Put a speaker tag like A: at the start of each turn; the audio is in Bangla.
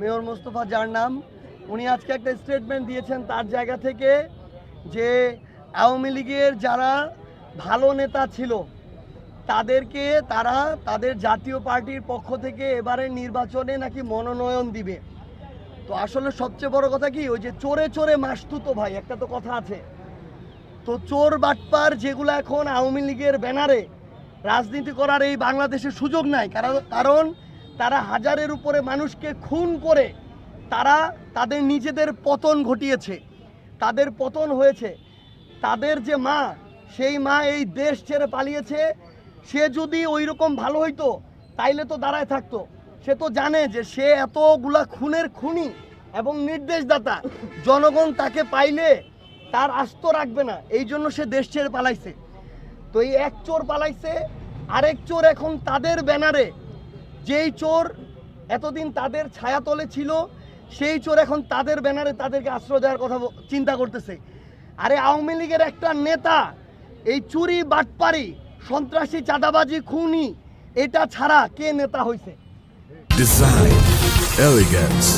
A: মেয়র মোস্তফা যার নাম, উনি আজকে একটা স্টেটমেন্ট দিয়েছেন তার জায়গা থেকে যে আওয়ামী লীগের যারা ভালো নেতা ছিল তাদেরকে তারা তাদের জাতীয় পার্টির পক্ষ থেকে এবারের নির্বাচনে নাকি মনোনয়ন দিবে। তো আসলে সবচেয়ে বড় কথা কি, ওই যে চোরে চোরে মাসতুতো ভাই, একটা তো কথা আছে। তো চোর বাটপার যেগুলো এখন আওয়ামী লীগের ব্যানারে রাজনীতি করার এই বাংলাদেশে সুযোগ নাই, কারণ তারা হাজারের উপরে মানুষকে খুন করে তারা তাদের নিজেদের পতন ঘটিয়েছে, তাদের পতন হয়েছে। তাদের যে মা, সেই মা এই দেশ ছেড়ে পালিয়েছে। সে যদি ওই রকম ভালো হইতো তাইলে তো দাঁড়ায় থাকতো। সে তো জানে যে সে এতগুলা খুনের খুনি এবং নির্দেশদাতা, জনগণ তাকে পাইলে তার আস্ত রাখবে না, এই জন্য সে দেশ ছেড়ে পালাইছে। তো এই এক চোর পালাইছে, আরেক চোর এখন তাদের ব্যানারে, যেই চোর এতদিন তাদের ছায়াতলে ছিল সেই চোর এখন তাদের ব্যানারে তাদেরকে আশ্রয় দেওয়ার কথা চিন্তা করতেছে। আরে আওয়ামী লীগের একটা নেতা এই চুরি বাটপারি সন্ত্রাসী চাঁদাবাজি খুনি এটা ছাড়া কে নেতা হইছে?
B: Design, elegance,